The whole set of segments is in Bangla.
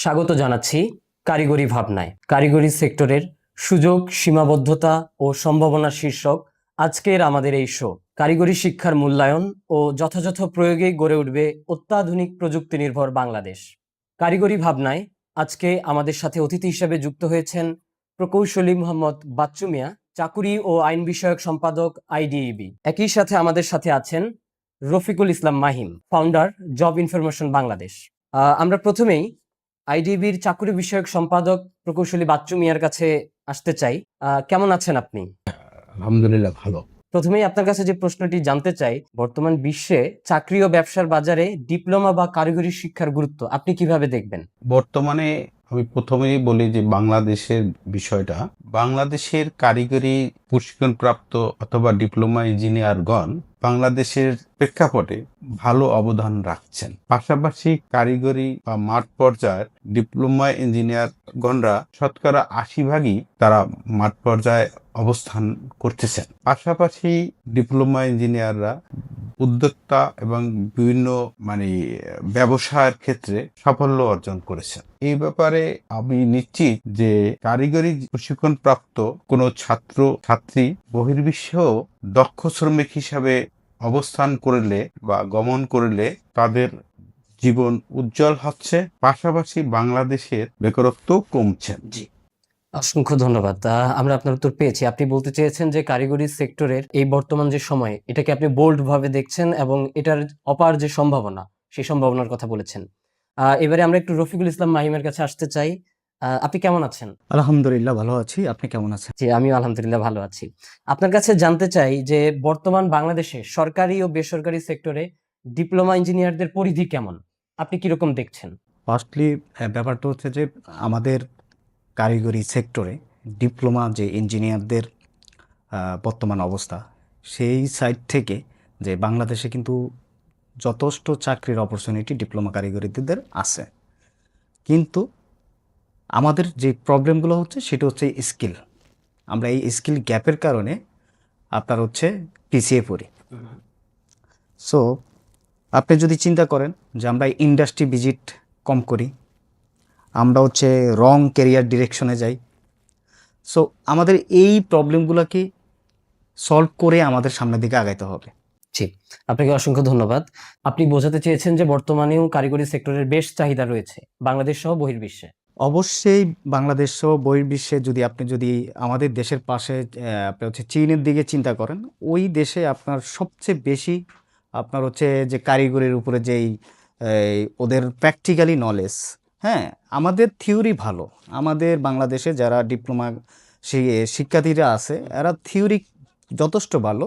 স্বাগত জানাচ্ছি কারিগরি ভাবনায়। কারিগরি সেক্টরের সুযোগ, সীমাবদ্ধতা ও সম্ভাবনা শীর্ষক আজকের আমাদের এই শো। কারিগরি শিক্ষার মূল্যায়ন ও যথাযথ প্রয়োগে গড়ে উঠবে অত্যাধুনিক প্রযুক্তি নির্ভর বাংলাদেশ। কারিগরি ভাবনায় আজকে আমাদের সাথে অতিথি হিসেবে যুক্ত হয়েছেন প্রকৌশলী মোহাম্মদ বাচ্চু মিয়া, চাকুরি ও আইন বিষয়ক সম্পাদক, আইডিইবি। একই সাথে আমাদের সাথে আছেন Rafiqul Islam Mahim, founder, job information Bangladesh. আমরা প্রথমেই আইডিবির চাকুরি বিষয়ক সম্পাদক প্রকৌশলী বাচ্চু মিয়ার কাছে আসতে চাই। কেমন আছেন আপনি? আলহামদুলিল্লাহ ভালো। প্রথমেই আপনার কাছে যে প্রশ্নটি জানতে চাই, বর্তমান বিশ্বে চাকরি ও ব্যবসার বাজারে ডিপ্লোমা বা কারিগরি শিক্ষার গুরুত্ব আপনি কিভাবে দেখবেন? বর্তমানে আমি প্রথমেই বলি যে বাংলাদেশের বিষয়টা, বাংলাদেশের কারিগরি প্রশিক্ষণপ্রাপ্ত অথবা ডিপ্লোমা ইঞ্জিনিয়ারগণ বাংলাদেশের প্রেক্ষাপটে ভালো অবদান রাখছেন। পাশাপাশি কারিগরি বা মাঠ পর্যায়ের ডিপ্লোমা ইঞ্জিনিয়ারগণরা শতকরা ৮০ ভাগই তারা মাঠ পর্যায়ে অবস্থান করতেছেন। পাশাপাশি ডিপ্লোমা ইঞ্জিনিয়াররা উদ্যোক্তা এবং বিভিন্ন ব্যবসায়ের ক্ষেত্রে সাফল্য অর্জন করেছেন। এই ব্যাপারে আমি নিশ্চিত যে কারিগরি প্রশিক্ষণ প্রাপ্ত কোনো ছাত্র ছাত্রী বহির্বিশ্বেও দক্ষ শ্রমিক হিসাবে অবস্থান করলে বা গমন করলে তাদের জীবন উজ্জ্বল হচ্ছে, পাশাপাশি বাংলাদেশের বেকারত্ব কমছে। জি, অসংখ্য ধন্যবাদ। আমরা আপনার উত্তর পেয়েছি। আপনি বলতে চেয়েছেন যে কারিগরি সেক্টরের এই বর্তমান যে সময়, এটাকে আপনি বোল্ড ভাবে দেখছেন এবং এটার অপার যে সম্ভাবনা, সেই সম্ভাবনার কথা বলেছেন। এবারে আমরা একটু রফিকুল ইসলাম মাহিমের কাছে আসতে চাই। আপনি কেমন আছেন? আলহামদুলিল্লাহ ভালো আছি। আপনি কেমন আছেন? জি, আমিও আলহামদুলিল্লাহ ভালো আছি। আপনার কাছে জানতে চাই যে বর্তমান বাংলাদেশে সরকারি ও বেসরকারি সেক্টরে ডিপ্লোমা ইঞ্জিনিয়ারদের পরিধি কেমন? আপনি কিরকম দেখছেন? ফার্স্টলি ব্যাপারটা হচ্ছে যে আমাদের কারিগরি সেক্টরে ডিপ্লোমা যে ইঞ্জিনিয়ারদের বর্তমান অবস্থা, সেই সাইড থেকে যে বাংলাদেশে কিন্তু যথেষ্ট চাকরির অপরচুনিটি ডিপ্লোমা কারিগরিদের আছে, কিন্তু আমাদের যে প্রবলেমগুলো হচ্ছে সেটা হচ্ছে স্কিল। আমরা এই স্কিল গ্যাপের কারণে আপনার হচ্ছে পিছিয়ে পড়ি। সো আপনি যদি চিন্তা করেন যে আমরা ইন্ডাস্ট্রি ভিজিট কম করি, আমরা হচ্ছে রং ক্যারিয়ার ডিরেকশনে যাই। সো আমাদের এই প্রবলেমগুলোকে সলভ করে আমাদের সামনের দিকে আগাইতে হবে। জি, আপনাকে অসংখ্য ধন্যবাদ। আপনি বোঝাতে চেয়েছেন যে বর্তমানেও কারিগরি সেক্টরের বেশ চাহিদা রয়েছে বাংলাদেশ সহ বহির্বিশ্বে। অবশ্যই বাংলাদেশ সহ বহির্বিশ্বে আপনি যদি আমাদের দেশের পাশে আপনি হচ্ছে চীনের দিকে চিন্তা করেন, ওই দেশে আপনার সবচেয়ে বেশি আপনার হচ্ছে যে কারিগরির উপরে যেই ওদের প্র্যাকটিক্যালি নলেজ, হ্যাঁ, আমাদের থিওরি ভালো। আমাদের বাংলাদেশে যারা ডিপ্লোমা শিক্ষার্থীরা আছে, এরা থিওরি যথেষ্ট ভালো,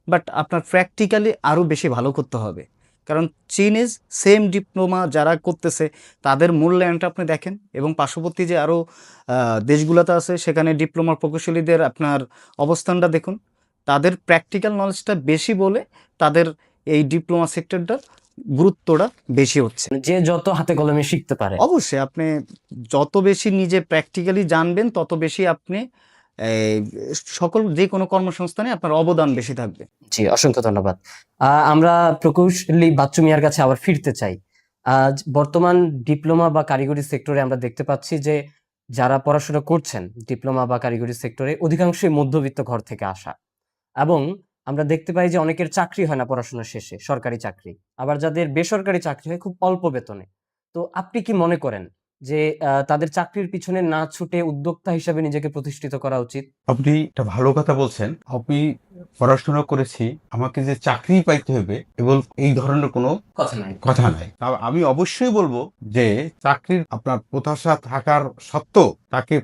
বাট আপনার প্র্যাকটিক্যালি আরও বেশি ভালো করতে হবে। কারণ চীনের সেম ডিপ্লোমা যারা করতেছে তাদের মূল্যায়নটা আপনি দেখেন, এবং পার্শ্ববর্তী যে আরও দেশগুলোতে আছে সেখানে ডিপ্লোমার প্রকৌশলীদের আপনার অবস্থানটা দেখুন। তাদের প্র্যাকটিক্যাল নলেজটা বেশি বলে তাদের এই ডিপ্লোমা সেক্টরটার গুরুত্বটা বেশি হচ্ছে। যে যত হাতে কলমে শিখতে পারে, অবশ্যই আপনি যত বেশি নিজে প্র্যাকটিক্যালি জানবেন তত বেশি আপনি সকল যে কোনো কর্মসংস্থানে আপনার অবদান বেশি থাকবে। জি, অসংখ্য ধন্যবাদ। আমরা প্রকৌশলী বাচ্চু মিয়ার কাছে আবার ফিরতে চাই। বর্তমান ডিপ্লোমা বা কারিগরি সেক্টরে আমরা দেখতে পাচ্ছি যে যারা পড়াশোনা করছেন ডিপ্লোমা বা কারিগরি সেক্টরে অধিকাংশই মধ্যবিত্ত ঘর থেকে আসা, এবং আমরা দেখতে পাই যে অনেকের চাকরি হয় না পড়াশোনা শেষে, সরকারি চাকরি। আবার যাদের বেসরকারি চাকরি হয় খুব অল্প বেতনে। তো আপনি কি মনে করেন যে তাদের চাকরির পিছনে না ছুটে উদ্যোক্তা হিসেবে নিজেকে প্রতিষ্ঠিত করা উচিত? আপনি একটা ভালো কথা বলছেন। আমি পড়াশোনা করেছি, আমাকে যে চাকরি পাইতে হবে এবং এই ধরনের কোনো কথা নাই। আমি অবশ্যই বলবো যে চাকরির আপনার প্রত্যাশা থাকার সত্ত্বেও তাকে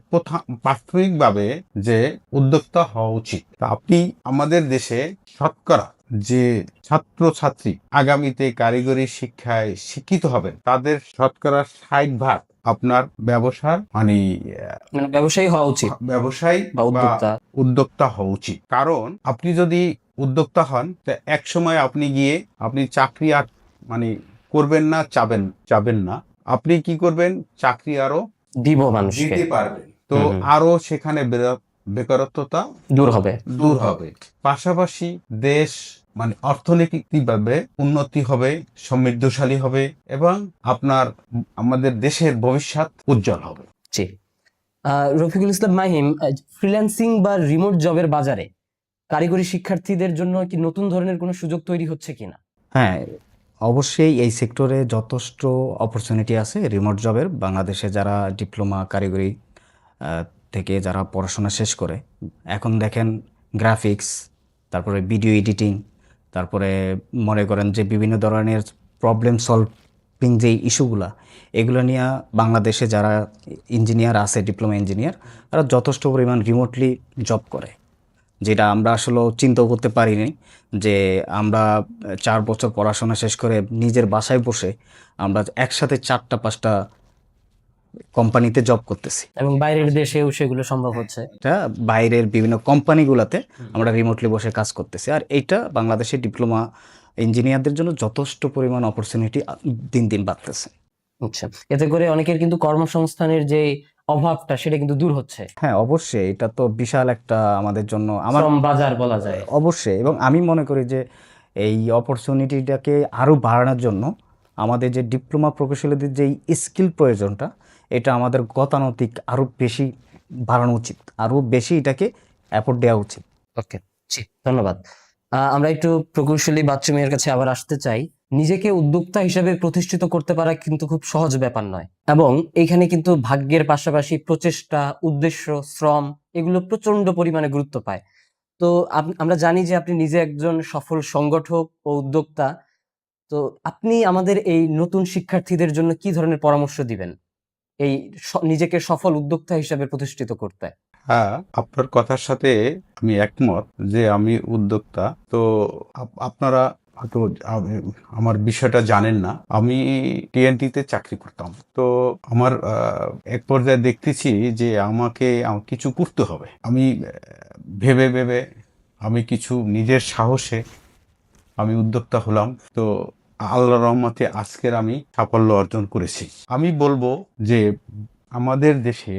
প্রাথমিকভাবে যে উদ্যোক্তা হওয়া উচিত। তা আপনি আমাদের দেশে শতকরা যে ছাত্র ছাত্রী আগামীতে কারিগরি শিক্ষায় শিক্ষিত হবেন তাদের শতকরা ৬০ ভাগ আপনার ব্যবসার ব্যবসায়ী হওয়া উচিত, ব্যবসায়ী বা উদ্যোক্তা হওয়া উচিত। কারণ আপনি যদি উদ্যোক্তা হন, এক সময় আপনি গিয়ে আপনি চাকরি আর করবেন না, চাবেন না, আপনি কি করবেন, চাকরি আরো দিতে পারবেন। তো আরো সেখানে বেকারত্বতা দূর হবে। পাশাপাশি দেশ মানে অর্থনৈতিকভাবে উন্নতি হবে, সমৃদ্ধশালী হবে এবং আপনার আমাদের দেশের ভবিষ্যৎ উজ্জ্বল হবে। জি। রফিকুল ইসলাম মাহিম, ফ্রিল্যান্সিং বা রিমোট জবের বাজারে কারিগরি শিক্ষার্থীদের জন্য কি নতুন ধরনের কোনো সুযোগ তৈরি হচ্ছে কিনা? হ্যাঁ, অবশ্যই এই সেক্টরে যথেষ্ট অপরচুনিটি আছে রিমোট জবের। বাংলাদেশে যারা ডিপ্লোমা কারিগরি থেকে যারা পড়াশোনা শেষ করে, এখন দেখেন গ্রাফিক্স, তারপরে ভিডিও এডিটিং, তারপরে মনে করেন যে বিভিন্ন ধরনের প্রবলেম সলভিং যেই ইস্যুগুলা, এগুলো নিয়ে বাংলাদেশে যারা ইঞ্জিনিয়ার আছে, ডিপ্লোমা ইঞ্জিনিয়ার, তারা যথেষ্ট পরিমাণ রিমোটলি জব করে, যেটা আমরা আসলে চিন্তাও করতে পারিনি যে আমরা 4 বছর পড়াশোনা শেষ করে নিজের বাসায় বসে আমরা একসাথে 4টা 5টা কোম্পানিতে জব করতেছি। এবং বাইরের দেশেও সেগুলো সম্ভব হচ্ছে। এটা বাইরের বিভিন্ন কোম্পানিগুলোতে আমরা রিমোটলি বসে কাজ করতেছি, আর এইটা বাংলাদেশের ডিপ্লোমা ইঞ্জিনিয়ারদের জন্য যথেষ্ট পরিমাণ অপরচুনিটি দিন দিন বাড়তেছে। আচ্ছা, এতে করে অনেকের কিন্তু কর্মসংস্থানের যে অভাবটা সেটা কিন্তু দূর হচ্ছে। হ্যাঁ, অবশ্যই এটা তো বিশাল একটা আমাদের জন্য আমার শ্রম বাজার বলা যায়। অবশ্যই, এবং আমি মনে করি যে এই অপরচুনিটিটাকে আরও বাড়ানোর জন্য আমাদের যে ডিপ্লোমা প্রকৌশলীদের যেই স্কিল প্রয়োজনটা, এটা আমাদের গতানুগতিক আরও বেশি বাড়ানো উচিত, আরও বেশি এটাকে অ্যাফোর্ড দেওয়া উচিত। ওকে, জি, ধন্যবাদ। আমরা একটু প্রকৌশলী বাচ্চু মিয়ার কাছে আবার আসতে চাই। নিজেকে উদ্যোক্তা হিসেবে প্রতিষ্ঠিত করতে পারা কিন্তু খুব সহজ ব্যাপার নয়, এবং এখানে কিন্তু ভাগ্যের পাশাপাশি প্রচেষ্টা, উদ্দেশ্য, শ্রম এগুলো প্রচন্ড পরিমাণে গুরুত্ব পায়। তো আমরা জানি যে আপনি নিজে একজন সফল সংগঠক ও উদ্যোক্তা। তো আপনি আমাদের এই নতুন শিক্ষার্থীদের জন্য কি ধরনের পরামর্শ দিবেন এই নিজেকে সফল উদ্যোক্তা হিসেবে প্রতিষ্ঠিত করতে? হ্যাঁ, আপনার কথার সাথে আমি একমত যে আমি উদ্যোক্তা। তো আপনারা হয়তো আমার বিষয়টা জানেন না। আমি টিএনটিতে চাকরি করতাম। তো আমার এক পর্যায়ে দেখতেছি যে আমাকে কিছু করতে হবে। আমি ভেবে ভেবে আমি কিছু নিজের সাহসে আমি উদ্যোক্তা হলাম। তো আল্লাহর রহমতে আজকের আমি সাফল্য অর্জন করেছি। আমি বলবো যে আমাদের দেশে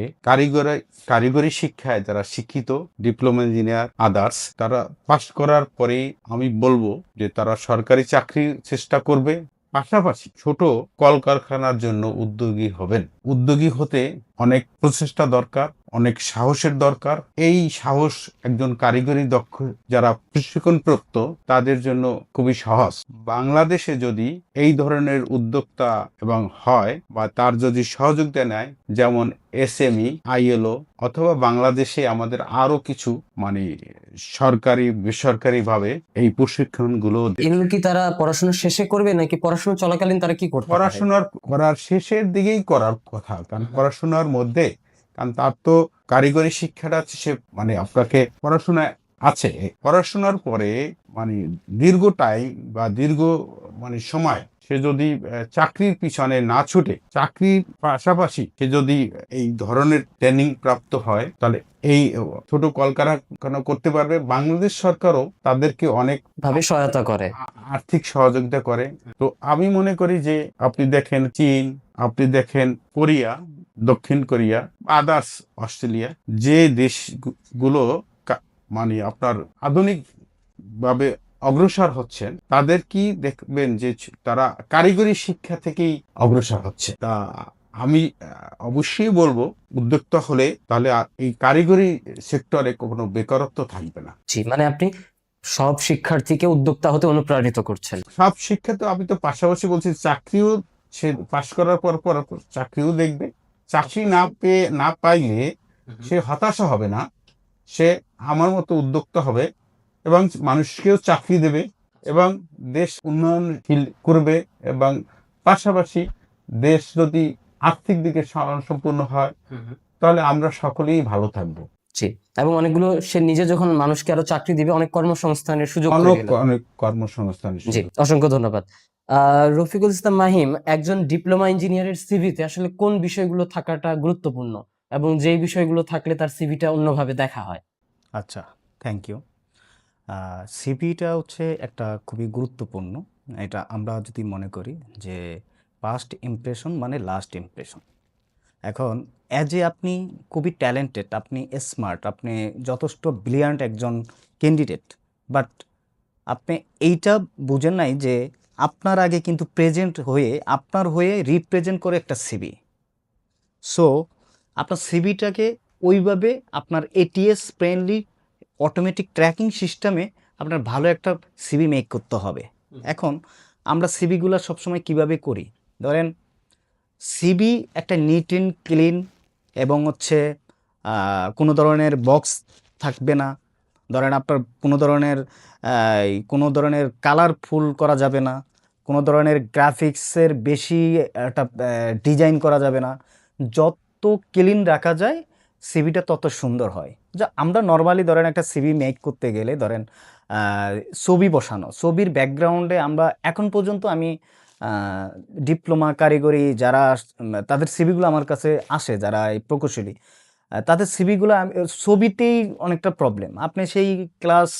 কারিগরি শিক্ষায় যারা শিক্ষিত, ডিপ্লোমা ইঞ্জিনিয়ার, আদার্স, তারা পাশ করার পরেই আমি বলবো যে তারা সরকারি চাকরির চেষ্টা করবে, পাশাপাশি ছোট কলকারখানার জন্য উদ্যোগী হবেন। উদ্যোগী হতে অনেক প্রচেষ্টা দরকার, অনেক সাহসের দরকার। এই সাহস একজন কারিগরি দক্ষ যারা প্রশিক্ষণপ্রাপ্ত তাদের জন্য খুবই সহজ। বাংলাদেশে যদি এই ধরনের উদ্যোক্তা এবং হয় বা তার যদি সহযোগিতা নেয়, যেমন এসএমই, আইএলও, অথবা বাংলাদেশে আমাদের আরো কিছু মানে সরকারি বেসরকারি ভাবে এই প্রশিক্ষণগুলো এগুলো কি তারা পড়াশোনা শেষে করবে নাকি পড়াশোনা চলাকালীন তারা কি করতে পারে? পড়াশোনার করার শেষের দিকেই করার কথা, কারণ পড়াশোনার মধ্যে, কারণ তার তো কারিগরি শিক্ষাটা আছে, সে মানে আপনাকে পড়াশোনায় আছে, পড়াশোনার পরে মানে দীর্ঘ টাইম বা দীর্ঘ মানে সময় সে যদি চাকরির পিছনে না ছুটে, চাকরির পাশাপাশি সে যদি এই ধরনের ট্রেনিং প্রাপ্ত হয়, তাহলে এই ছোট কলকারখানা করতে পারবে। বাংলাদেশ সরকারও তাদেরকে অনেক ভাবে সহায়তা করে। আর্থিক সহযোগিতা করে। তো আমি মনে করি যে আপনি দেখেন চীন, আপনি দেখেন কোরিয়া, দক্ষিণ কোরিয়া, আদার্স, অস্ট্রেলিয়া, যে দেশগুলো মানে আপনার আধুনিক ভাবে অগ্রসর হচ্ছেন, তাদের কি দেখবেন যে তারা কারিগরি শিক্ষা থেকেই অগ্রসর হচ্ছে। তা আমি অবশ্যই বলবো উদ্যোক্তা হলে তাহলে এই কারিগরি সেক্টরে কোনো বেকারত্ব থাকবে না। জি, মানে আপনি সব শিক্ষার্থীকে উদ্যোক্তা হতে অনুপ্রাণিত করছেন। সব শিক্ষা তো আমি তো পাশাপাশি বলছি, চাকরিও সে পাশ করার পর পর চাকরিও দেখবে। চাকরি না পাইলে সে হতাশা হবে না, সে আমার মতো উদ্যোক্তা হবে এবং মানুষকেও চাকরি দেবে এবং দেশ উন্নয়নশীল করবে। এবং পাশাপাশি দেশ যদি আর্থিক দিকে সম্পূর্ণ হয়, তাহলে আমরা সকলেই ভালো থাকবো। জি, এবং অনেকগুলো সে নিজে যখন মানুষকে আরো চাকরি দিবে, অনেক কর্মসংস্থানের সুযোগ অনেক তৈরি হলো। অনেক কর্মসংস্থান। জি, অসংখ্য ধন্যবাদ। রফিকুল ইসলাম মাহিম, একজন ডিপ্লোমা ইঞ্জিনিয়ারের সিভিতে আসলে কোন বিষয়গুলো থাকাটা গুরুত্বপূর্ণ এবং যেই বিষয়গুলো থাকলে তার সিভিটা অন্যভাবে দেখা হয়? আচ্ছা, থ্যাংক ইউ। সিভিটা হচ্ছে একটা খুবই গুরুত্বপূর্ণ। এটা আমরা যদি মনে করি যে ফার্স্ট ইমপ্রেশন মানে লাস্ট ইমপ্রেশন। এখন আপনি খুবই ট্যালেন্টেড, আপনি স্মার্ট, আপনি যথেষ্ট ব্রিলিয়ান্ট একজন ক্যান্ডিডেট, বাট আপনি এইটা বুঝেন নাই যে আপনার আগে কিন্তু প্রেজেন্ট হয়ে আপনার হয়ে রিপ্রেজেন্ট করে একটা সিবি। সো আপনার সিবিটাকে ওইভাবে আপনার এটিএস ফ্রেন্ডলি অটোমেটিক ট্র্যাকিং সিস্টেমে আপনার ভালো একটা সিবি মেক করতে হবে। এখন আমরা সিবিগুলো সবসময় কিভাবে করি, ধরেন সিবি একটা নিট অ্যান্ড ক্লিন এবং হচ্ছে কোনো ধরনের বক্স থাকবে না, ধরেন আপনার কোনো ধরনের কালারফুল করা যাবে না, কোনো ধরনের গ্রাফিক্সের বেশি একটা ডিজাইন করা যাবে না। যত ক্লিন রাখা যায় সিভিটা তত সুন্দর হয়। যা আমরা নর্মালি ধরেন একটা সিভি মেক করতে গেলে ধরেন ছবি বসানো, ছবির ব্যাকগ্রাউন্ডে আমরা এখন পর্যন্ত আমি ডিপ্লোমা কারিগরি যারা তাদের সিভিগুলো আমার কাছে আসে, যারা এই প্রকৌশলী তাদের সিভিগুলো ছবিতেই অনেকটা প্রবলেম। আপনি সেই ক্লাস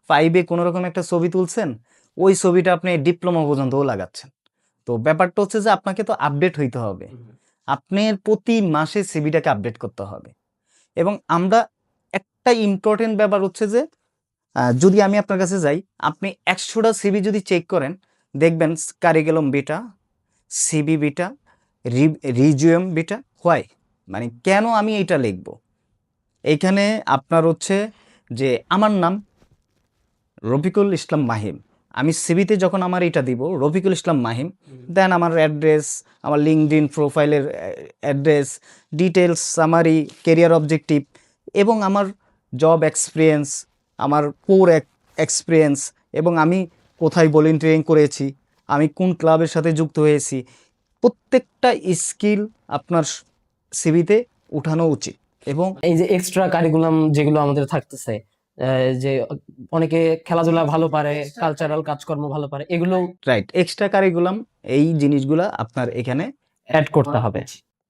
5-এ কোনো রকম একটা ছবি তুলছেন, ওই ছবিটা আপনি ডিপ্লোমা পর্যন্তও লাগাচ্ছেন। তো ব্যাপারটা হচ্ছে যে আপনাকে তো আপডেট হইতে হবে, আপনার প্রতি মাসে সিভিটাকে আপডেট করতে হবে। এবং আমরা একটা ইম্পর্টেন্ট ব্যাপার হচ্ছে যে যদি আমি আপনার কাছে যাই, আপনি 100টা সিভি যদি চেক করেন দেখবেন curriculum vitae, CV vitae, resume vitae. Why, মানে কেন আমি এইটা লিখব? এইখানে আপনার হচ্ছে যে আমার নাম রফিকুল ইসলাম মাহিম, আমি সিবিতে যখন আমার এটা দিব রফিকুল ইসলাম মাহিম, দেন আমার অ্যাড্রেস, আমার লিঙ্কডইন প্রোফাইলের address, details, summary, career objective এবং আমার জব এক্সপিরিয়েন্স, আমার কোর এক্সপিরিয়েন্স এবং আমি কোথায় ভলেন্টিয়ারিং করেছি, আমি কোন ক্লাবের সাথে যুক্ত হয়েছি, প্রত্যেকটা স্কিল আপনার সিবিতে উঠানো উচিত। এবং এই যে এক্সট্রা কারিকুলাম যেগুলো আমাদের থাকতেছে, যে অনেকে খেলাধুলা ভালো পারে, কালচারাল কাজকর্ম ভালো পারে, এগুলো রাইট, এক্সট্রা কারিকুলাম এই জিনিসগুলা আপনার এখানে অ্যাড করতে হবে।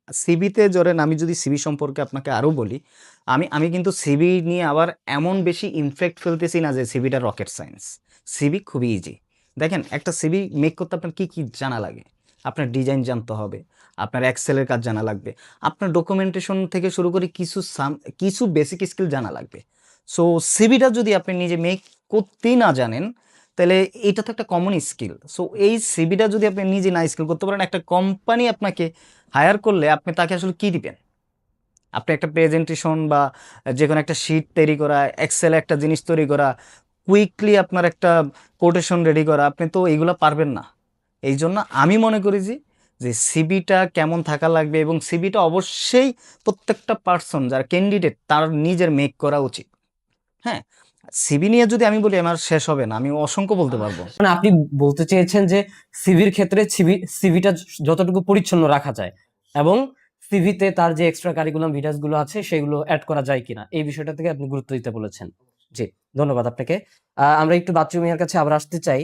সিবিতে ধরেন আমি যদি সিবি সম্পর্কে আপনাকে আরও বলি, আমি কিন্তু সিবি নিয়ে আবার এমন বেশি ইনফ্যাক্ট ফেলতেছি না যে সিবিটা রকেট সায়েন্স। সিবি খুবই ইজি। দেখেন একটা সিবি মেক করতে আপনার কী কী জানা লাগে, আপনার ডিজাইন জানতে হবে, আপনার এক্সেলের কাজ জানা লাগবে, আপনার ডকুমেন্টেশন থেকে শুরু করে কিছু বেসিক স্কিল জানা লাগবে। সো সিবিটা যদি আপনি নিজে মেক করতেই না জানেন তাহলে এটা তো একটা কমন স্কিল। সো এই সিবিটা যদি আপনি নিজে না স্কিল করতে পারেন, একটা কোম্পানি আপনাকে হায়ার করলে আপনি তাকে আসলে কী দিবেন? আপনি একটা প্রেজেন্টেশন বা যে কোনো একটা শিট তৈরি করা, এক্সেলে একটা জিনিস তৈরি করা, কুইকলি আপনার একটা কোটেশন রেডি করা, আপনি তো এইগুলো পারবেন না। এই জন্য আমি মনে করি যে সিবিটা কেমন থাকা লাগবে এবং সিবিটা অবশ্যই প্রত্যেকটা পার্সন যারা ক্যান্ডিডেট তার নিজের মেক করা উচিত। হ্যাঁ, সিবি নিয়ে যদি আমি বলি আমার শেষ হবে না, আমি অসংখ্য বলতে পারবো। মানে আপনি বলতে চেয়েছেন যে সিভির ক্ষেত্রে সিভিটা যতটুকু পরিচ্ছন্ন রাখা যায় এবং সিভিতে তার যে এক্সট্রা কারিকুলাম ভিটাস গুলো আছে সেগুলো অ্যাড করা যায় কিনা, এই বিষয়টা থেকে আপনি গুরুত্ব দিতে বলেছেন। জি, ধন্যবাদ আপনাকে। আমরা একটু বাচ্চু মিয়ার কাছে আবার আসতে চাই।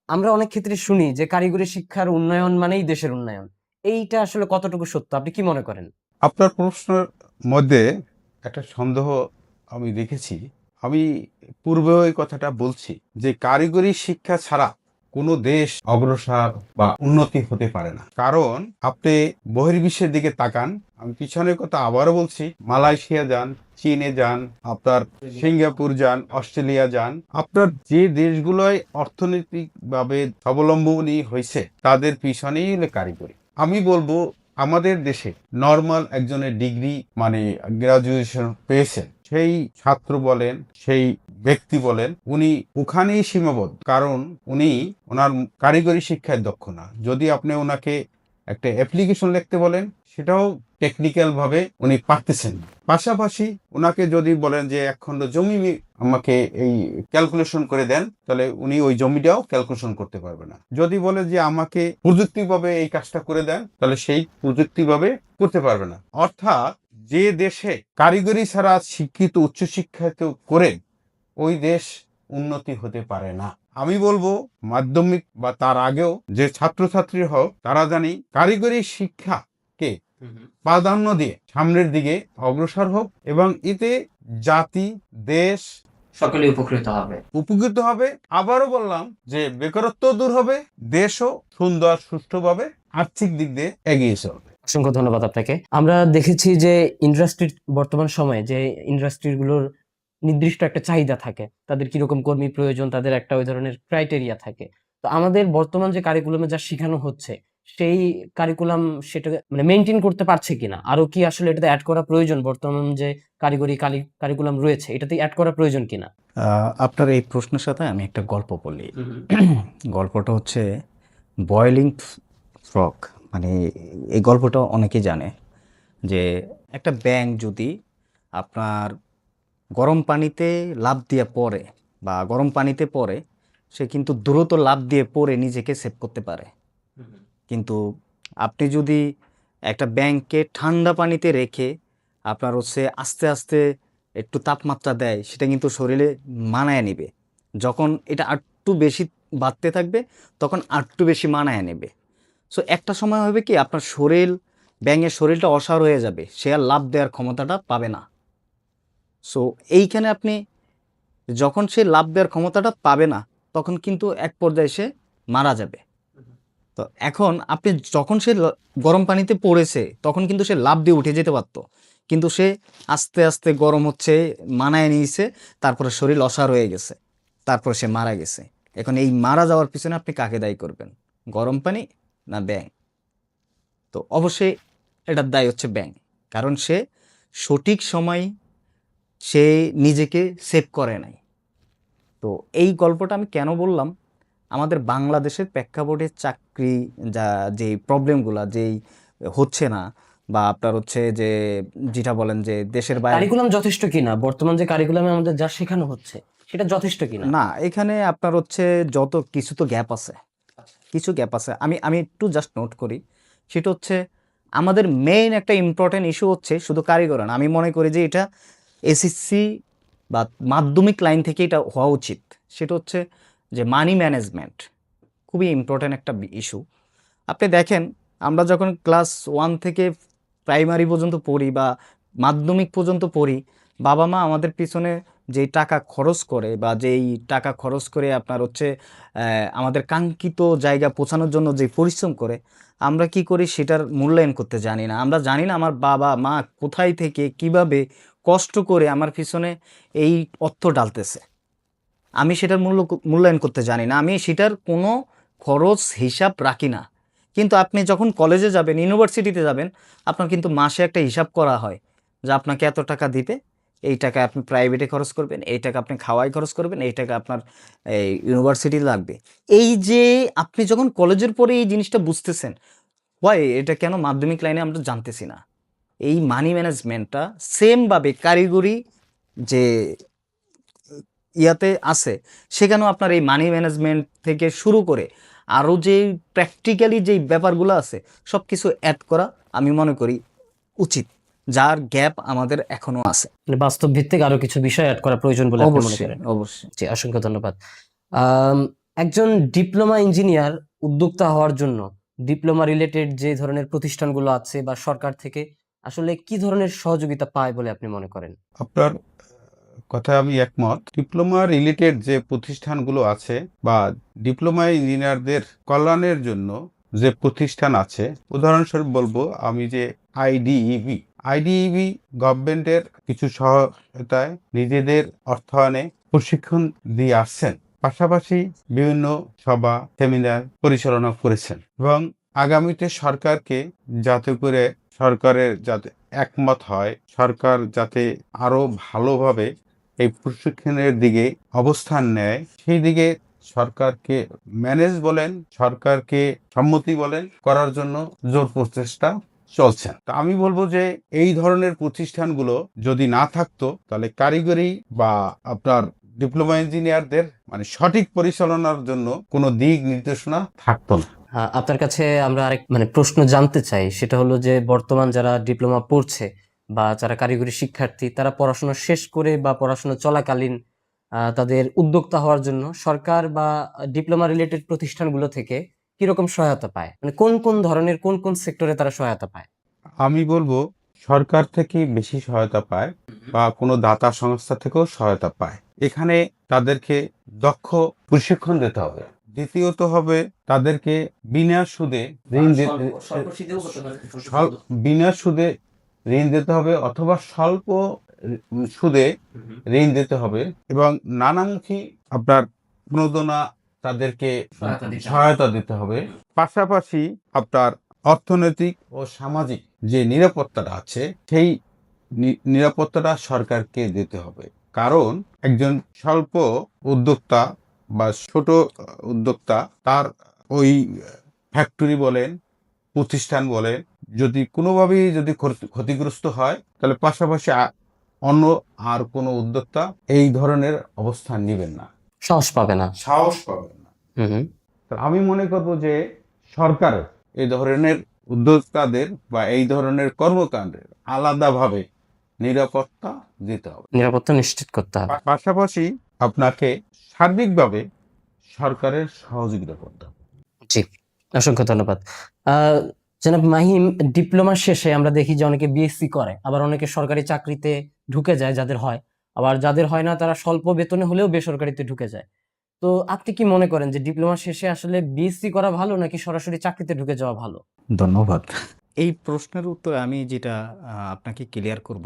আমরা অনেক ক্ষেত্রে শুনি যে কারিগরি শিক্ষার উন্নয়ন মানেই দেশের উন্নয়ন। এইটা আসলে কতটুকু সত্য, আপনি কি মনে করেন? আপনার প্রশ্নের মধ্যে একটা সন্দেহ আমি দেখেছি। আমি পূর্বেও এই কথাটা বলছি যে কারিগরি শিক্ষা ছাড়া কোনো দেশ অগ্রসর বা উন্নতি হতে পারে না। কারণ আপনি বহির্বিশ্বের দিকে তাকান, আমি পিছনের কথা আবারও বলছি, মালয়েশিয়া যান, চীনে যান, আপনার সিঙ্গাপুর যান, অস্ট্রেলিয়া যান, আপনার যে দেশগুলোয় অর্থনৈতিকভাবে স্বাবলম্বনী হয়েছে তাদের পিছনেই হলো কারিগরি। আমি বলবো আমাদের দেশে নর্মাল একজনের ডিগ্রি মানে গ্রাজুয়েশন পেয়েছেন সেই ছাত্র বলেন, সেই ব্যক্তি বলেন, উনি ওখানেই সীমাবদ্ধ। কারণ উনি ওনার কারিগরি শিক্ষায় দক্ষ না। যদি আপনি ওনাকে একটা অ্যাপ্লিকেশন লিখতে বলেন সেটাও টেকনিক্যাল ভাবে উনি পারতেছেন না। পাশাপাশি ওনাকে যদি বলেন যে এক খণ্ড জমি আমাকে এই ক্যালকুলেশন করে দেন, তাহলে উনি ওই জমিটাও ক্যালকুলেশন করতে পারবে না। যদি বলে যে আমাকে প্রযুক্তিভাবে এই কাজটা করে দেন, তাহলে সেই প্রযুক্তিভাবে করতে পারবে না। অর্থাৎ যে দেশে কারিগরি ছাড়া শিক্ষিত উচ্চশিক্ষিত করে ওই দেশ উন্নতি হতে পারে না। আমি বলবো মাধ্যমিক বা তার আগেও যে ছাত্রছাত্রী হোক তারা জানি কারিগরি শিক্ষাকে প্রাধান্য দিয়ে সামনের দিকে অগ্রসর হোক এবং এতে জাতি, দেশ সকলে উপকৃত হবে। আবারও বললাম যে বেকারত্ব দূর হবে, দেশও সুন্দর সুষ্ঠুভাবে আর্থিক দিক দিয়ে এগিয়ে চলবে। অসংখ্য ধন্যবাদ আপনাকে। আমরা দেখেছি যে ইন্ডাস্ট্রির বর্তমান সময়ে যে ইন্ডাস্ট্রিগুলোর নির্দিষ্ট একটা চাহিদা থাকে, তাদের কিরকম কর্মী প্রয়োজন, তাদের একটা ওই ধরনের ক্রাইটেরিয়া থাকে। তো আমাদের বর্তমান যে কারিকুলামে যা শেখানো হচ্ছে সেই কারিকুলাম সেটা মানে মেনটেন করতে পারছে কিনা, আরো কি আসলে এটাতে অ্যাড করা প্রয়োজন, বর্তমান যে কারিগরি কারিকুলাম রয়েছে এটাতে অ্যাড করা প্রয়োজন কিনা? আপনার এই প্রশ্নের সাথে আমি একটা গল্প বলি। গল্পটা হচ্ছে বয়েলিং ফ্রগ, মানে এই গল্পটা অনেকেই জানে যে একটা ব্যাঙ যদি আপনার গরম পানিতে লাফ দিয়ে পড়ে বা গরম পানিতে পড়ে, সে কিন্তু দ্রুত লাফ দিয়ে পড়ে নিজেকে সেভ করতে পারে। কিন্তু আপনি যদি একটা ব্যাঙকে ঠান্ডা পানিতে রেখে আপনার হচ্ছে আস্তে আস্তে একটু তাপমাত্রা দেয়, সেটা কিন্তু শরীরে মানায় নেবে। যখন এটা আরটু বেশি বাড়তে থাকবে তখন আরটু বেশি মানায় নেবে। সো একটা সময় হবে কি আপনার ব্যাঙের শরীরটা অসাড় হয়ে যাবে, সে আর লাফ দেওয়ার ক্ষমতাটা পাবে না। সো এইখানে আপনি যখন সে লাফ দেওয়ার ক্ষমতাটা পাবে না তখন কিন্তু এক পর্যায়ে সে মারা যাবে। তো এখন আপনি যখন সে গরম পানিতে পড়েছে তখন কিন্তু সে লাফ দিয়ে উঠে যেতে পারতো, কিন্তু সে আস্তে আস্তে গরম হচ্ছে মানায় নিয়েছে, তারপরে শরীর অসাড় হয়ে গেছে, তারপর সে মারা গেছে। এখন এই মারা যাওয়ার পিছনে আপনি কাকে দায়ী করবেন, গরম পানি না ব্যাঙ? তো অবশ্যই এটার দায় হচ্ছে ব্যাঙ, কারণ সে সঠিক সময় সে নিজেকে সেভ করে নাই। তো এই গল্পটা আমি কেন বললাম, আমাদের বাংলাদেশের প্রেক্ষাপটে চাকরি যেই প্রবলেমগুলা যেই হচ্ছে না, বা আপনার হচ্ছে যে যেটা বলেন যে দেশের বাইরে কারিকুলাম যথেষ্ট কিনা, বর্তমান যে কারিকুলামে আমাদের যা শেখানো হচ্ছে সেটা যথেষ্ট কিনা? না, এখানে আপনার হচ্ছে যত কিছু তো গ্যাপ আছে, কিছু গ্যাপ আছে। আমি একটু জাস্ট নোট করি, সেটা হচ্ছে আমাদের মেইন একটা ইম্পর্টেন্ট ইস্যু হচ্ছে শুধু কারিগর না, আমি মনে করি যে এটা এসএসসি বা মাধ্যমিক লাইন থেকে এটা হওয়া উচিত। সেটা হচ্ছে যে মানি ম্যানেজমেন্ট, খুবই ইম্পর্টেন্ট একটা ইস্যু। আপনি দেখেন, আমরা যখন ক্লাস 1 থেকে প্রাইমারি পর্যন্ত পড়ি বা মাধ্যমিক পর্যন্ত পড়ি, বাবা মা আমাদের পিছনে যেই টাকা খরচ করে বা যেই টাকা খরচ করে আপনার হচ্ছে আমাদের কাঙ্ক্ষিত জায়গা পৌঁছানোর জন্য যে পরিশ্রম করে, আমরা কি করি সেটার মূল্যায়ন করতে জানি না। আমরা জানি না আমার বাবা মা কোথায় থেকে কিভাবে কষ্ট করে আমার পিছনে এই অর্থ ডালতেছে, আমি সেটার মূল্যায়ন করতে জানি না, আমি সেটার কোনো খরচ হিসাব রাখি না। কিন্তু আপনি যখন কলেজে যাবেন, ইউনিভার্সিটিতে যাবেন, আপনার কিন্তু মাসে একটা হিসাব করা হয় যে আপনাকে এত টাকা দিবে, এই টাকা আপনি প্রাইভেটে খরচ করবেন, এই টাকা আপনি খাওয়ায় খরচ করবেন, এই টাকা আপনার এই ইউনিভার্সিটি লাগবে। এই যে আপনি যখন কলেজের পরে এই জিনিসটা বুঝতেছেন, হয় এটা কেন মাধ্যমিক লাইনে আমরা জানতেছি না। এই মানি ম্যানেজমেন্টটা সেমভাবে কারিগরি যে ইয়াতে আছে, সেখানেও আপনার এই মানি ম্যানেজমেন্ট থেকে শুরু করে আরও যে প্র্যাকটিক্যালি যেই ব্যাপারগুলো আছে সব কিছু অ্যাড করা আমি মনে করি উচিত, যার গ্যাপ আমাদের এখনো আছে। মানে বাস্তব ভিত্তিক আরো কিছু বিষয় অ্যাড করা প্রয়োজন বলে আপনি মনে অবশ্যই করেন? অবশ্যই। জি, অসংখ্য ধন্যবাদ। আম, একজন ডিপ্লোমা ইঞ্জিনিয়ার উদ্যোক্তা হওয়ার জন্য ডিপ্লোমা রিলেটেড যে ধরনের প্রতিষ্ঠানগুলো আছে বা সরকার থেকে আসলে কি ধরনের সহযোগিতা পায় বলে আপনি মনে করেন? আপনার কথায় আমি একমত। ডিপ্লোমা রিলেটেড যে প্রতিষ্ঠানগুলো আছে বা ডিপ্লোমা ইঞ্জিনিয়ারদের কল্যাণের জন্য যে প্রতিষ্ঠান আছে, উদাহরণস্বরূপ বলবো আমি যে আইডিইবি গভর্নমেন্টের কিছু সহায়তায় নিজেদের অর্থায়নে প্রশিক্ষণ দিয়ে আসছেন, পাশাপাশি বিভিন্ন সভা সেমিনার পরিচালনা করেছেন এবং আগামীতে সরকারকে যাতে করে সরকারের যাতে একমত হয়, সরকার যাতে আরো ভালোভাবে এই প্রশিক্ষণের দিকে অবস্থান নেয়, সেই দিকে সরকারকে ম্যানেজ বলেন, সরকারকে সম্মতি বলেন করার জন্য জোর প্রচেষ্টা চলছে। তা আমি বলবো যে এই ধরনের প্রতিষ্ঠানগুলো যদি না থাকতো তাহলে কারিগরি বা আপনার ডিপ্লোমা ইঞ্জিনিয়ারদের মানে সঠিক পরিচালনার জন্য কোনো দিক নির্দেশনা থাকতো না। আপনার কাছে আমরা আরেক মানে প্রশ্ন জানতে চাই, সেটা হলো যে বর্তমান যারা ডিপ্লোমা পড়ছে বা যারা কারিগরি শিক্ষার্থী, তারা পড়াশোনা শেষ করে বা পড়াশোনা চলাকালীন তাদের উদ্যোক্তা হওয়ার জন্য সরকার বা ডিপ্লোমা রিলেটেড প্রতিষ্ঠানগুলো থেকে কিরকম সহায়তা পায়, মানে কোন কোন ধরনের কোন কোন সেক্টরে তারা সহায়তা পায়? আমি বলবো সরকার থেকে বেশি সহায়তা পায় বা কোনো দাতা সংস্থা থেকেও সহায়তা পায়। এখানে তাদেরকে দক্ষ প্রশিক্ষণ দিতে হবে। দ্বিতীয়ত হবে তাদেরকে বিনা সুদে বিনা সুদে ঋণ দিতে হবে, অথবা স্বল্প সুদে ঋণ দিতে হবে এবং নানামুখী আপনার প্রণোদনা তাদেরকে সহায়তা দিতে হবে। পাশাপাশি আপনার অর্থনৈতিক ও সামাজিক যে নিরাপত্তাটা আছে সেই নিরাপত্তাটা সরকারকে দিতে হবে। কারণ একজন স্বল্প উদ্যোক্তা বা ছোট উদ্যোক্তা তার ওই ফ্যাক্টরি বলেন, প্রতিষ্ঠান বলেন, যদি কোনোভাবেই যদি ক্ষতিগ্রস্ত হয় তাহলে পাশাপাশি অন্য আর কোনো উদ্যোক্তা এই ধরনের অবস্থান নেবেন না, সাহস পাবে না। সাহস পাবেন না। তো আমি মনে করব যে সরকারের এই ধরনের উদ্যোক্তাদের বা এই ধরনের কর্মকাণ্ডের আলাদাভাবে নিরাপত্তা দিতে হবে, নিরাপত্তা নিশ্চিত করতে হবে। পাশাপাশি আপনাকে সার্বিকভাবে সরকারের সহযোগিতা করতে হবে। জি, অসংখ্য ধন্যবাদ। জনাব মাহিম, ডিপ্লোমা শেষে আমরা দেখি যে অনেকে বিএসসি করে, আবার অনেকে সরকারি চাকরিতে ঢুকে যায় যাদের হয়, আবার যাদের হয় না তারা স্বল্প বেতনে হলেও বেসরকারিতে ঢুকে যায়। তো আপনি কি মনে করেন যে ডিপ্লোমা শেষে আসলে বিএসসি করা ভালো নাকি সরাসরি চাকরিতে ঢুকে যাওয়া ভালো? ধন্যবাদ। এই প্রশ্নের উত্তরে আমি যেটা আপনাকে ক্লিয়ার করব,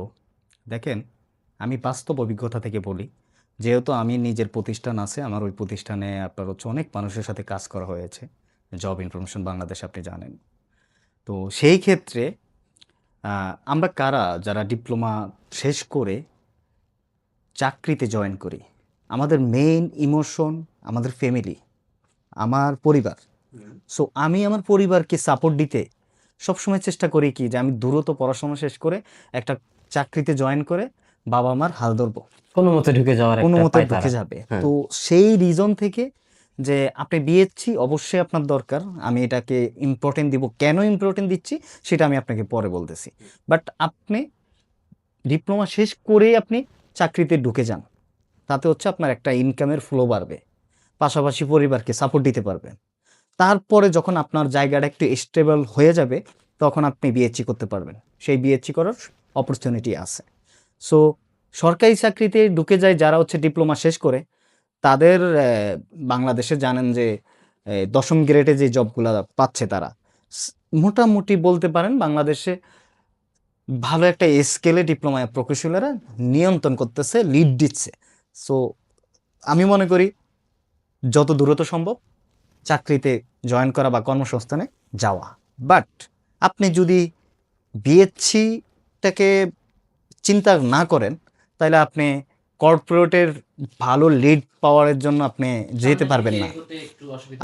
দেখেন আমি বাস্তব অভিজ্ঞতা থেকে বলি, যেহেতু আমি নিজের প্রতিষ্ঠান আছে, আমার ওই প্রতিষ্ঠানে আপনার হচ্ছে অনেক মানুষের সাথে কাজ করা হয়েছে, জব ইনফরমেশন বাংলাদেশ আপনি জানেন। তো সেই ক্ষেত্রে আমরা যারা ডিপ্লোমা শেষ করে চাকরিতে জয়েন করি, আমাদের মেইন ইমোশন আমাদের ফ্যামিলি, আমার পরিবার। সো আমি আমার পরিবারকে সাপোর্ট দিতে সবসময় চেষ্টা করি কি যে আমি দ্রুত পড়াশোনা শেষ করে একটা চাকরিতে জয়েন করে বাবা মার হাল ধরবো, কোনো মতে ঢুকে যাওয়ার কোনো একটা মতে পায়তারা। ঢুকে যাবে। হ্যাঁ। তো সেই রিজন থেকে যে আপনি বিএসসি অবশ্যই আপনার দরকার, আমি এটাকে ইম্পর্টেন্ট দিব, কেন ইম্পর্টেন্ট দিচ্ছি সেটা আমি আপনাকে পরে বলতেছি। বাট আপনি ডিপ্লোমা শেষ করেই আপনি চাকরিতে ঢুকে যান, তাতে হচ্ছে আপনার একটা ইনকামের ফ্লো বাড়বে, পাশাপাশি পরিবারকে সাপোর্ট দিতে পারবেন। তারপরে যখন আপনার জায়গাটা একটু স্টেবল হয়ে যাবে তখন আপনি বিএসসি করতে পারবেন, সেই বিএসসি করার অপরচুনিটি আছে। সো সরকারি চাকরিতে ঢুকে যায় যারা হচ্ছে ডিপ্লোমা শেষ করে, তাদের বাংলাদেশে জানেন যে দশম গ্রেডে যে জবগুলো পাচ্ছে তারা মোটামুটি বলতে পারেন বাংলাদেশে ভালো একটা স্কেলে ডিপ্লোমা প্রকৌশলীরা নিয়ন্ত্রণ করতেছে, লিড দিচ্ছে। সো আমি মনে করি যত দ্রুত সম্ভব চাকরিতে জয়েন করা বা কর্মসংস্থানে যাওয়া। বাট আপনি যদি বিএসসিটাকে চিন্তা না করেন তাহলে আপনি কর্পোরেটের ভালো লিড পাওয়ারের জন্য আপনি যেতে পারবেন না,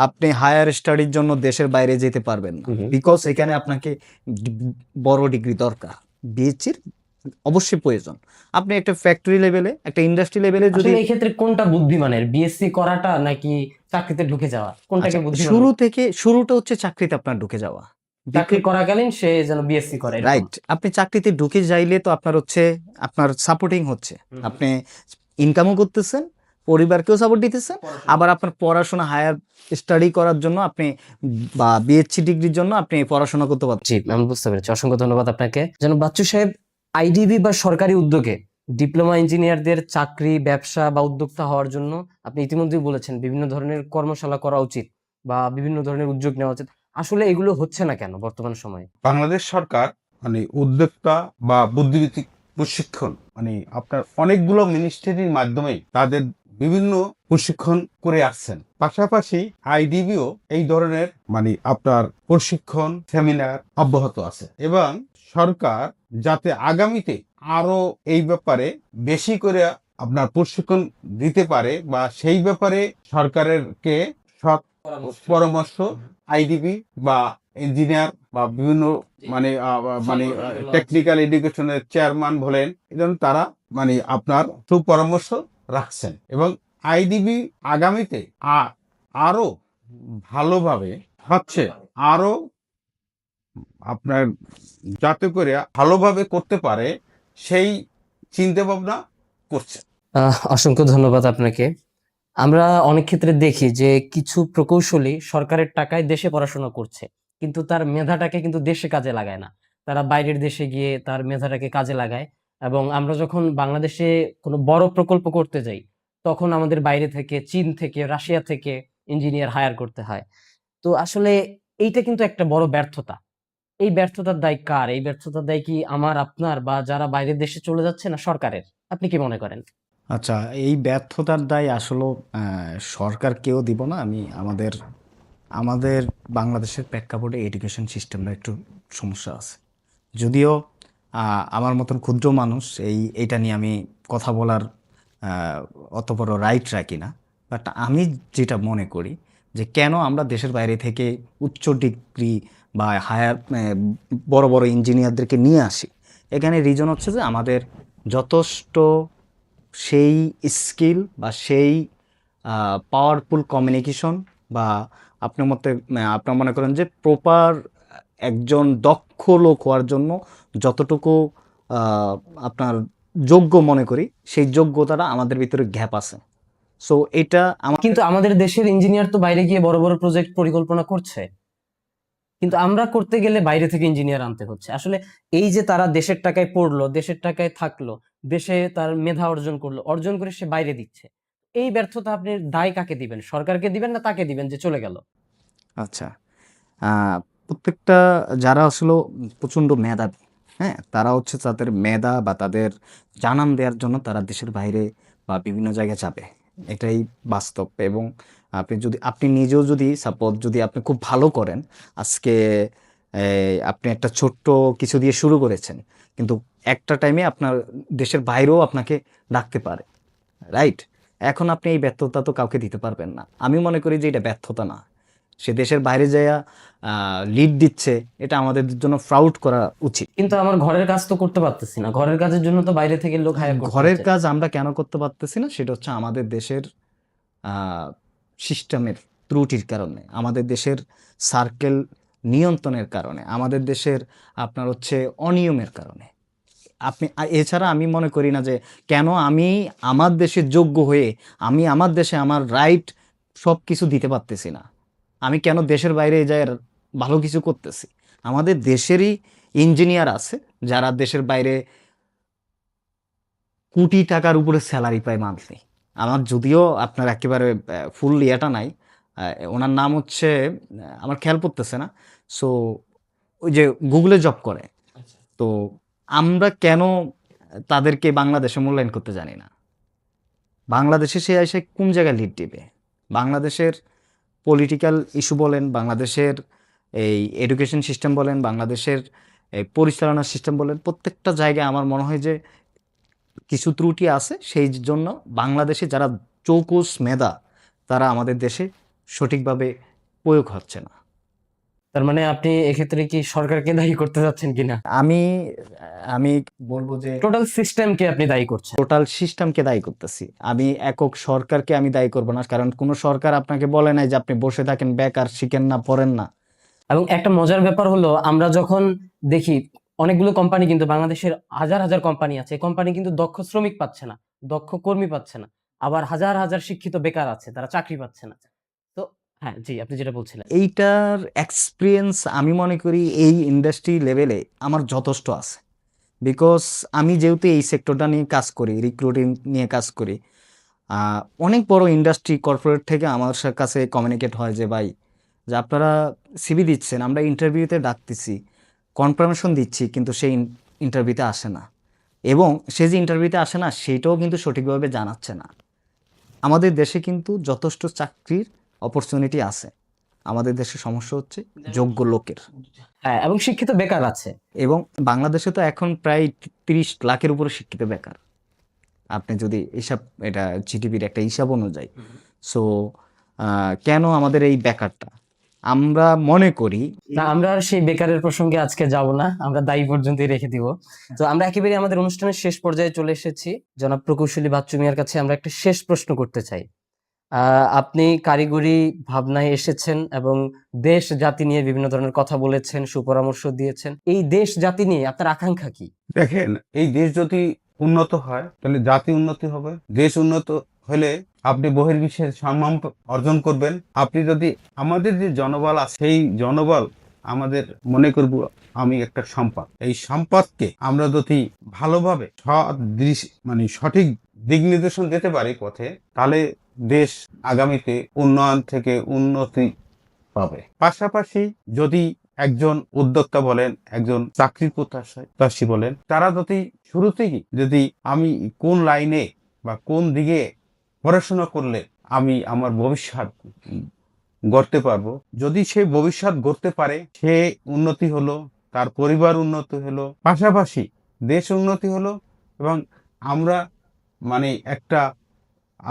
আপনি হায়ার স্টাডির জন্য দেশের বাইরে যেতে পারবেন না, বিকজ এখানে আপনাকে বড় ডিগ্রি দরকার। বিএসসির অবশ্যই প্রয়োজন। আপনি একটা ফ্যাক্টরি লেভেলে, একটা ইন্ডাস্ট্রি লেভেলে যদি আসলে এই ক্ষেত্রে কোনটা বুদ্ধিমানের, বিএসসি করাটা নাকি চাকরিতে ঢুকে যাওয়া, কোনটাকে বুদ্ধিমান? শুরুটা হচ্ছে চাকরিতে আপনার ঢুকে যাওয়া, চাকরি করাকালীন সে যেন বিএসসি করে, এরকম। রাইট। আপনি চাকরিতে ঢুকে যাইলে তো আপনার হচ্ছে আপনার সাপোর্টিং হচ্ছে, আপনি ইনকামও করতেছেন, পরিবারকেও সাপোর্ট দিতেছেন, আবার আপনার পড়াশোনা হায়ার স্টাডি করার জন্য আপনি বা বিএসসি ডিগ্রির জন্য আপনি পড়াশোনা করতে পারছেন। জি, আমি বুঝতে পেরেছি। অসংখ্য ধন্যবাদ আপনাকে। যেন বাচ্চু সাহেব, আইডিবি বা সরকারি উদ্যোগে ডিপ্লোমা ইঞ্জিনিয়ারদের চাকরি, ব্যবসা বা উদ্যোক্তা হওয়ার জন্য আপনি ইতিমধ্যেই বলেছেন বিভিন্ন ধরনের কর্মশালা করা উচিত বা বিভিন্ন ধরনের উদ্যোগ নেওয়া উচিত। আসলে এগুলো হচ্ছে না কেন বর্তমান সময়ে? বাংলাদেশ সরকার উদ্যোক্তা বা বুদ্ধিবৃত্তিক প্রশিক্ষণ আপনার অনেকগুলো মিনিস্ট্রির মাধ্যমে তাদের বিভিন্ন প্রশিক্ষণ করে আসছেন। পাশাপাশি আইডিবিও এই ধরনের আপনার প্রশিক্ষণ সেমিনার অব্যাহত আছে এবং সরকার যাতে আগামীতে আরো এই ব্যাপারে বেশি করে আপনার প্রশিক্ষণ দিতে পারে বা সেই ব্যাপারে সরকারেরকে সৎ পরামর্শ আইডিবি বা ইঞ্জিনিয়ার বা বিভিন্ন টেকনিক্যাল এডুকেশনের চেয়ারম্যান বলেন, এবং তারা আপনার সুপরামর্শ রাখছেন এবং আইডিবি আগামীতে আরো ভালোভাবে হচ্ছে, আরো আপনার যাতে করে ভালোভাবে করতে পারে সেই চিন্তা ভাবনা করছে। অসংখ্য ধন্যবাদ আপনাকে। আমরা অনেক ক্ষেত্রে দেখি যে কিছু প্রকৌশলী সরকারের টাকায় দেশে পড়াশোনা করছে, কিন্তু তার মেধাটাকে কিন্তু দেশে কাজে লাগায় না, তারা বাইরের দেশে গিয়ে তার মেধাটাকে কাজে লাগায়। এবং আমরা যখন বাংলাদেশে কোনো বড় প্রকল্প করতে যাই তখন আমাদের বাইরে থেকে, চীন থেকে, রাশিয়া থেকে ইঞ্জিনিয়ার হায়ার করতে হয়। তো আসলে এইটা কিন্তু একটা বড় ব্যর্থতা। এই ব্যর্থতার দায় কার? এই ব্যর্থতার দায় কি আমার, আপনার, বা যারা বাইরের দেশে চলে যাচ্ছে, না সরকারের? আপনি কি মনে করেন? আচ্ছা, এই ব্যর্থতার দায় আসলেও সরকারকেও দিব না আমি। আমাদের আমাদের বাংলাদেশের প্রেক্ষাপটে এডুকেশন সিস্টেমটা একটু সমস্যা আছে। যদিও আমার মতন ক্ষুদ্র মানুষ এইটা নিয়ে আমি কথা বলার অত বড় রাইট রাখি না। বাট আমি যেটা মনে করি যে কেন আমরা দেশের বাইরে থেকে উচ্চ ডিগ্রি বা হায়ার বড় বড় ইঞ্জিনিয়ারদেরকে নিয়ে আসি, এখানে রিজন হচ্ছে যে আমাদের যথেষ্ট সেই স্কিল বা সেই পাওয়ারফুল কমিউনিকেশন বা আপনার মনে করেন যে প্রপার একজন দক্ষ লোক হওয়ার জন্য যতটুকু আহ, আপনার যোগ্য মনে করি, সেই যোগ্যতাটা আমাদের ভিতরে গ্যাপ আছে। সো এটা কিন্তু আমাদের দেশের ইঞ্জিনিয়ার তো বাইরে গিয়ে বড় বড় প্রজেক্ট পরিকল্পনা করছে, কিন্তু আমরা করতে গেলে বাইরে থেকে ইঞ্জিনিয়ার আনতে হচ্ছে। আসলে এই যে তারা দেশের টাকায় পড়লো, দেশের টাকায় থাকলো, দেশে তার মেধা অর্জন করলো, অর্জন করে সে বাইরে দিচ্ছে, এই ব্যর্থতা আপনি দায় কাকে দিবেন? সরকারকে দিবেন, না তাকে দিবেন যে চলে গেল? আচ্ছা, প্রত্যেকটা যারা আসলে প্রচণ্ড মেধাবী, হ্যাঁ, তারা হচ্ছে তাদের মেধা বা তাদের জানান দেওয়ার জন্য তারা দেশের বাইরে বা বিভিন্ন জায়গায় যাবে, এটাই বাস্তব। এবং আপনি নিজেও যদি সাপোজ যদি আপনি খুব ভালো করেন, আজকে আপনি একটা ছোট্ট কিছু দিয়ে শুরু করেছেন, কিন্তু একটা টাইমে আপনার দেশের বাইরেও আপনাকে ডাকতে পারে, রাইট? এখন আপনি এই ব্যর্থতা তো কাউকে দিতে পারবেন না। আমি মনে করি যে এটা ব্যর্থতা না, সে দেশের বাইরে যাইয়া লিড দিচ্ছে, এটা আমাদের জন্য প্রাউড করা উচিত। কিন্তু আমার ঘরের কাজ তো করতে পারতেছি না, ঘরের কাজের জন্য তো বাইরে থেকে লোক হায়ার করতে ঘরের হচ্ছে। কাজ আমরা কেন করতে পারতেছি না, সেটা হচ্ছে আমাদের দেশের সিস্টেমের ত্রুটির কারণে, আমাদের দেশের সার্কেল নিয়ন্ত্রণের কারণে, আমাদের দেশের আপনার হচ্ছে অনিয়মের কারণে। এছাড়া আমি মনে করি না যে কেন আমি আমার দেশের যোগ্য হয়ে আমি আমার দেশে আমার রাইট সব কিছু দিতে পারতেছি না, আমি কেন দেশের বাইরে যাই ভালো কিছু করতেছি। আমাদের দেশেরই ইঞ্জিনিয়ার আছে যারা দেশের বাইরে কোটি টাকার উপরে স্যালারি পায় মান্থলি। আমার যদিও আপনার একেবারে ফুল ইয়েটা নাই, ওনার নাম হচ্ছে আমার খেয়াল পড়তেছে না। সো ওই যে গুগলে জব করে। তো আমরা কেন তাদেরকে বাংলাদেশে মূল্যায়ন করতে জানি না? বাংলাদেশে সে এসে কোন জায়গায় লিড দিবে? বাংলাদেশের পলিটিক্যাল ইস্যু বলেন, বাংলাদেশের এই এডুকেশন সিস্টেম বলেন, বাংলাদেশের এই পরিচালনা সিস্টেম বলেন, প্রত্যেকটা জায়গায় আমার মনে হয় যে কিছু ত্রুটি আছে। সেই জন্য বাংলাদেশে যারা চৌকুস মেধা, তারা আমাদের দেশে সঠিকভাবে প্রয়োগ হচ্ছে না। তার মানে আপনি এক্ষেত্রে কি সরকারকে দায়ী করতে যাচ্ছেন কিনা? আমি আমি বলবো যে টোটাল সিস্টেমকে আপনি দায়ী করছেন। টোটাল সিস্টেমকে দায়ী করতেছি। আমি একক সরকারকে আমি দায়ী করব না, কারণ কোনো সরকার আপনাকে বলে নাই যে আপনি বসে থাকেন, বেকার, শিখেন না, পড়েন না। এবং একটা মজার ব্যাপার হলো, আমরা যখন দেখি অনেকগুলো কোম্পানি, কিন্তু বাংলাদেশের হাজার হাজার কোম্পানি আছে, এই কোম্পানি কিন্তু দক্ষ শ্রমিক পাচ্ছে না, দক্ষ কর্মী পাচ্ছে না। আবার হাজার হাজার শিক্ষিত বেকার আছে, তারা চাকরি পাচ্ছে না। তো হ্যাঁ, জি, আপনি যেটা বলছিলেন। এইটার এক্সপিরিয়েন্স আমি মনে করি এই ইন্ডাস্ট্রি লেভেলে আমার যথেষ্ট আছে। বিকজ আমি যেহেতু এই সেক্টরটা নিয়ে কাজ করি, রিক্রুটিং নিয়ে কাজ করি, অনেক বড় ইন্ডাস্ট্রি কর্পোরেট থেকে আমার কাছে কমিউনিকেট হয় যে ভাই, যে আপনারা সিভি দিচ্ছেন, আমরা ইন্টারভিউতে ডাকতেছি, কনফার্মেশন দিচ্ছি, কিন্তু সেই ইন্টারভিউতে আসে না। এবং সে যে ইন্টারভিউতে আসে না, সেটাও কিন্তু সঠিকভাবে জানাচ্ছে না। আমাদের দেশে কিন্তু যথেষ্ট চাকরির অপরচুনিটি আছে, আমাদের দেশে সমস্যা হচ্ছে যোগ্য লোকের। হ্যাঁ, এবং শিক্ষিত বেকার আছে। এবং বাংলাদেশে তো এখন প্রায় 30 লাখের উপরে শিক্ষিত বেকার, আপনি যদি হিসাব, এটা জিডিপির একটা হিসাব অনুযায়ী। সো কেন আমাদের এই বেকারটা, আমরা মনে করি না, আমরা আর সেই বেকারের প্রসঙ্গে আজকে যাব না, আমরা দায়ী পর্যন্তই রেখে দিব। তো আমরা একেবারে আমাদের অনুষ্ঠানের শেষ পর্যায়ে চলে এসেছি। জনাব প্রকৌশলী বাচ্চু মিয়ার কাছে আমরা একটা শেষ প্রশ্ন করতে চাই। আপনি কারিগরি ভাবনায় এসেছেন এবং দেশ জাতি নিয়ে বিভিন্ন ধরনের কথা বলেছেন, সুপরামর্শ দিয়েছেন। এই দেশ জাতি নিয়ে আপনার আকাঙ্ক্ষা কি? দেখেন, এই দেশ যদি উন্নত হয় তাহলে জাতি উন্নতি হবে। দেশ উন্নত হলে আপনি বহির্বিশ্বের সম্মান অর্জন করবেন। আপনি যদি আমাদের যে জনবল আছে, সেই জনবল আমাদের মনে করব আমি একটা সম্পদ। এই সম্পদকে আমরা যদি ভালোভাবে মানে সঠিক দিক নির্দেশন দিতে পারি পথে, তাহলে দেশ আগামীতে উন্নয়ন থেকে উন্নতি পাবে। পাশাপাশি যদি একজন উদ্যোক্তা বলেন, একজন চাকরির প্রত্যাশী বলেন, তারা যদি শুরু থেকেই যদি আমি কোন লাইনে বা কোন দিকে পড়াশোনা করলে আমি আমার ভবিষ্যৎ গড়তে পারবো, যদি সে ভবিষ্যৎ গড়তে পারে, সে উন্নতি হলো, তার পরিবার উন্নতি হলো, পাশাপাশি দেশ উন্নতি হলো, এবং আমরা মানে একটা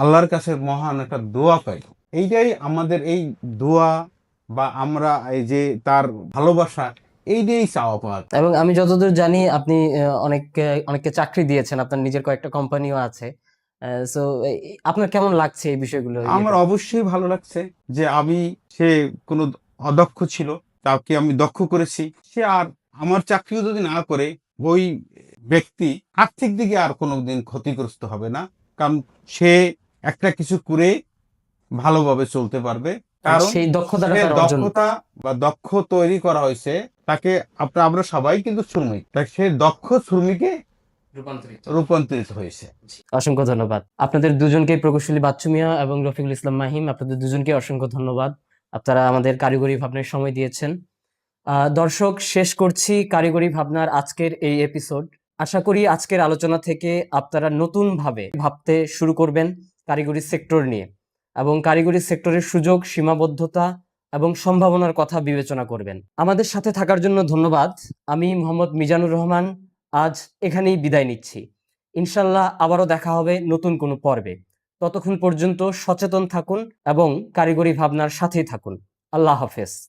আল্লাহর কাছে মহান একটা দোয়া পাই। এইটাই আমাদের এই দোয়া বা আমরা এই যে তার ভালোবাসা, এইটাই চাওয়া পাওয়া। এবং আমি যতদূর জানি আপনি অনেককে চাকরি দিয়েছেন, আপনার নিজের কয়েকটা কোম্পানিও আছে। সো আপনার কেমন লাগছে এই বিষয়গুলো আমার অবশ্যই ভালো লাগছে যে আমি, সে কোনো অদক্ষ ছিল তাকে আমি দক্ষ করেছি। সে আর আমার চাকরিও যদি না করে, ওই ব্যক্তি আর্থিক দিকে আর কোনোদিন ক্ষতিগ্রস্ত হবে না, কারণ সে একটা কিছু করে ভালোভাবে চলতে পারবে। কারণ সেই দক্ষতাটা সে তার অর্জন। দক্ষতা বা দক্ষ তৈরি করা হয়েছে তাকে। আমরা সবাই কিন্তু শ্রমিক, তাই সে দক্ষ শ্রমিকে রূপান্তরিত হয়েছে। অসংখ্য ধন্যবাদ আপনাদের দুজনকে, প্রকৌশলী বাচ্চু মিয়া এবং রফিকুল ইসলাম মাহিম, আপনাদের দুজনকে অসংখ্য ধন্যবাদ। আপনারা আমাদের কারিগরি ভাবনায় সময় দিয়েছেন। দর্শক, শেষ করছি কারিগরি ভাবনার আজকের এই এপিসোড। আশা করি আজকের আলোচনা থেকে আপনারা নতুন ভাবে ভাবতে শুরু করবেন কারিগরি সেক্টর নিয়ে, এবং কারিগরি সেক্টরের সুযোগ, সীমাবদ্ধতা এবং সম্ভাবনার কথা বিবেচনা করবেন। আমাদের সাথে থাকার জন্য ধন্যবাদ। আমি মোহাম্মদ মিজানুর রহমান আজ এখানেই বিদায় নিচ্ছি। ইনশাল্লাহ আবারও দেখা হবে নতুন কোনো পর্বে। ততক্ষণ পর্যন্ত সচেতন থাকুন এবং কারিগরি ভাবনার সাথেই থাকুন। আল্লাহ হাফেজ।